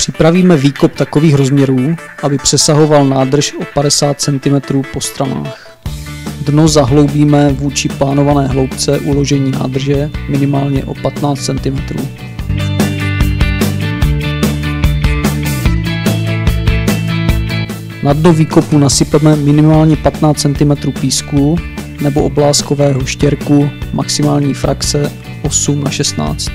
Připravíme výkop takových rozměrů, aby přesahoval nádrž o 50 cm po stranách. Dno zahloubíme vůči plánované hloubce uložení nádrže minimálně o 15 cm. Na dno výkopu nasypeme minimálně 15 cm písku nebo obláskového štěrku maximální frakce 8:16.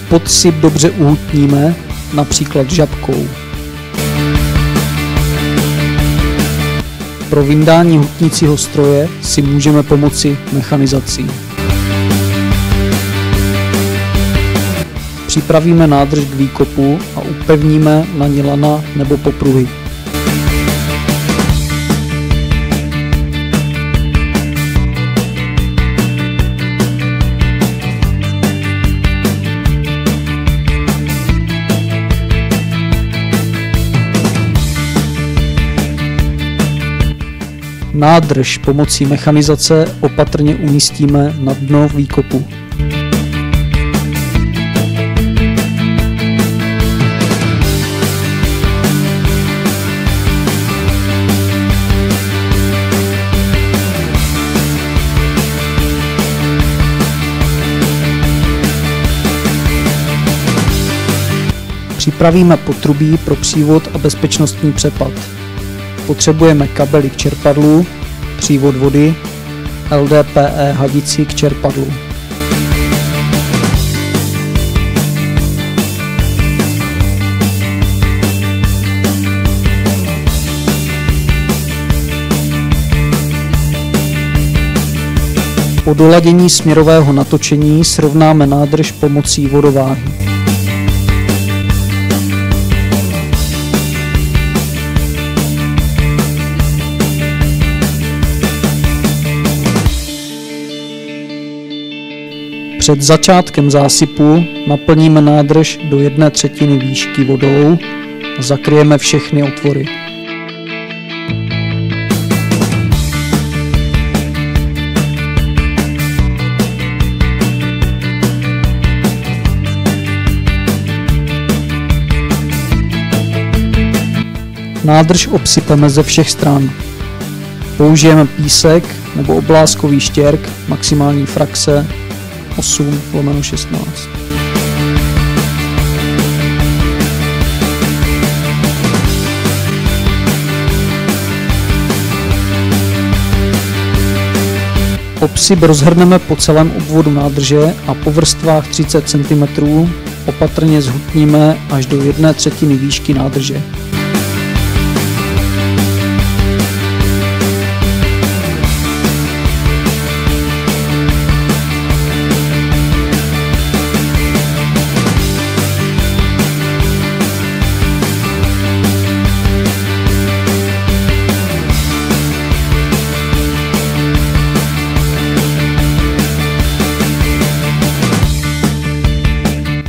Podsyp dobře uhutníme, například žabkou. Pro vyndání hutnícího stroje si můžeme pomoci mechanizací. Připravíme nádrž k výkopu a upevníme na ní lana nebo popruhy. Nádrž pomocí mechanizace opatrně umístíme na dno výkopu. Připravíme potrubí pro přívod a bezpečnostní přepad. Potřebujeme kabely k čerpadlu, přívod vody, LDPE hadici k čerpadlu. Po doladění směrového natočení srovnáme nádrž pomocí vodováhy. Před začátkem zásypu naplníme nádrž do 1/3 výšky vodou a zakryjeme všechny otvory. Nádrž obsypeme ze všech stran. Použijeme písek nebo obláskový štěrk maximální frakce 8/16. Obsyp rozhrneme po celém obvodu nádrže a po vrstvách 30 cm opatrně zhutníme až do 1/3 výšky nádrže.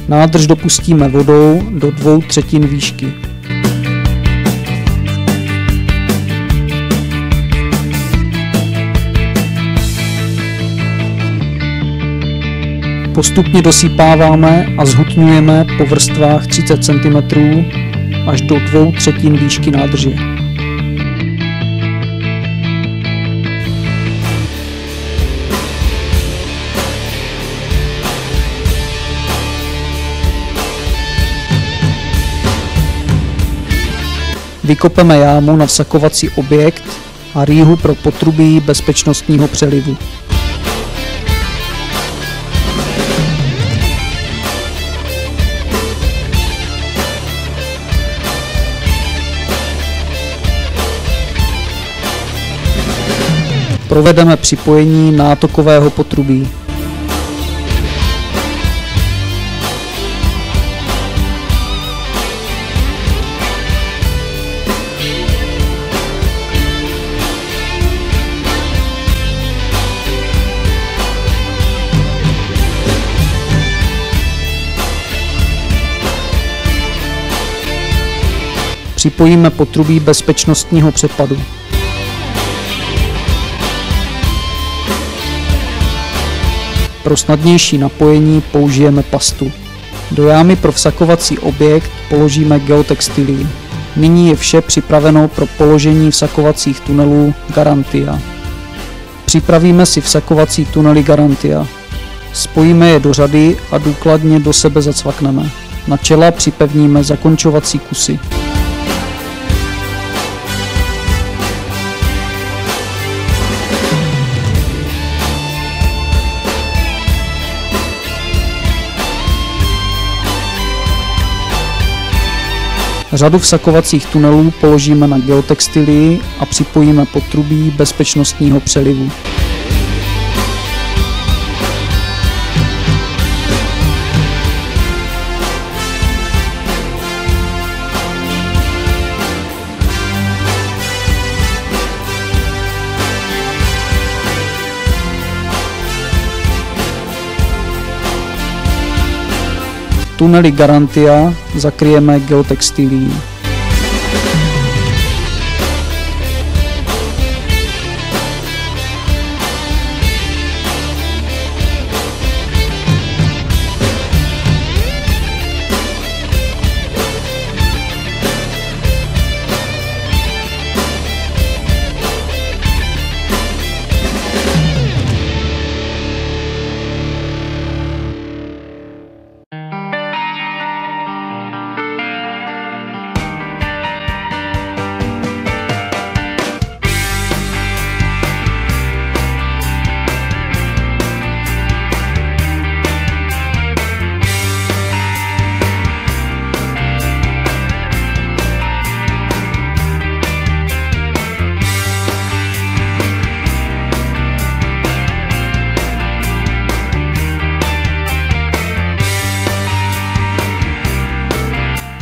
Nádrž dopustíme vodou do 2/3 výšky. Postupně dosypáváme a zhutňujeme po vrstvách 30 cm až do 2/3 výšky nádrže. Vykopeme jámu na vsakovací objekt a rýhu pro potrubí bezpečnostního přelivu. Provedeme připojení nátokového potrubí. Připojíme potrubí bezpečnostního přepadu. Pro snadnější napojení použijeme pastu. Do jámy pro vsakovací objekt položíme geotextilii. Nyní je vše připraveno pro položení vsakovacích tunelů Garantia. Připravíme si vsakovací tunely Garantia. Spojíme je do řady a důkladně do sebe zacvakneme. Na čela připevníme zakončovací kusy. Řadu vsakovacích tunelů položíme na geotextilii a připojíme potrubí bezpečnostního přelivu. Tunely Garantia zakryjeme geotextilií.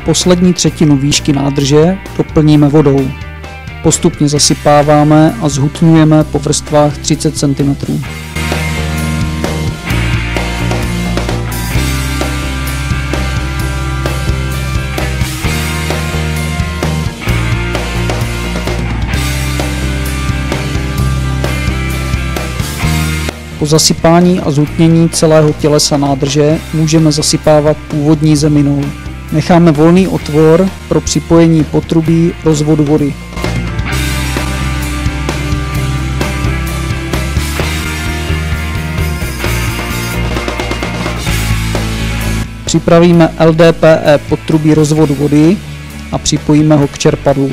Poslední třetinu výšky nádrže doplníme vodou. Postupně zasypáváme a zhutňujeme po vrstvách 30 cm. Po zasypání a zhutnění celého tělesa nádrže můžeme zasypávat původní zeminou. Necháme volný otvor pro připojení potrubí rozvodu vody. Připravíme LDPE potrubí rozvodu vody a připojíme ho k čerpadlu.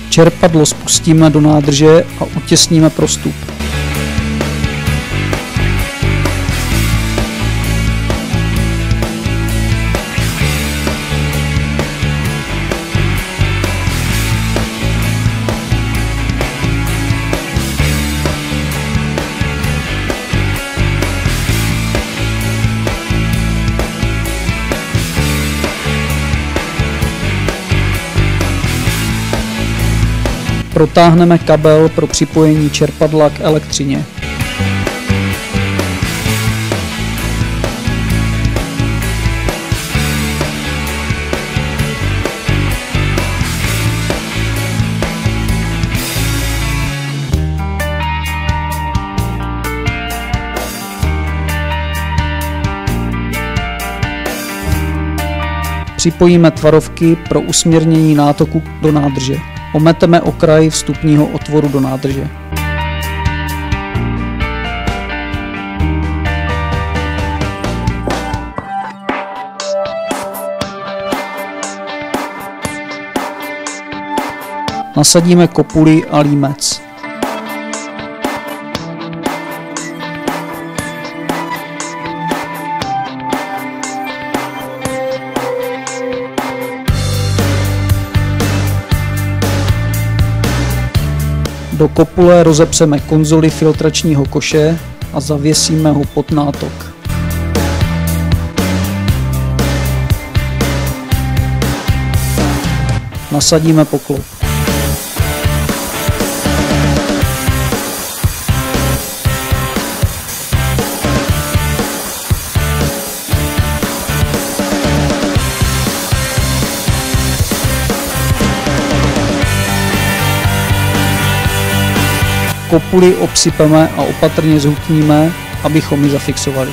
Čerpadlo spustíme do nádrže a utěsníme prostup. Protáhneme kabel pro připojení čerpadla k elektřině. Připojíme tvarovky pro usměrnění nátoku do nádrže. Ometeme okraj vstupního otvoru do nádrže. Nasadíme kopuli a límec. Do kopule rozepřeme konzoli filtračního koše a zavěsíme ho pod nátok. Nasadíme poklop. Kopuli obsypeme a opatrně zhutníme, abychom ji zafixovali.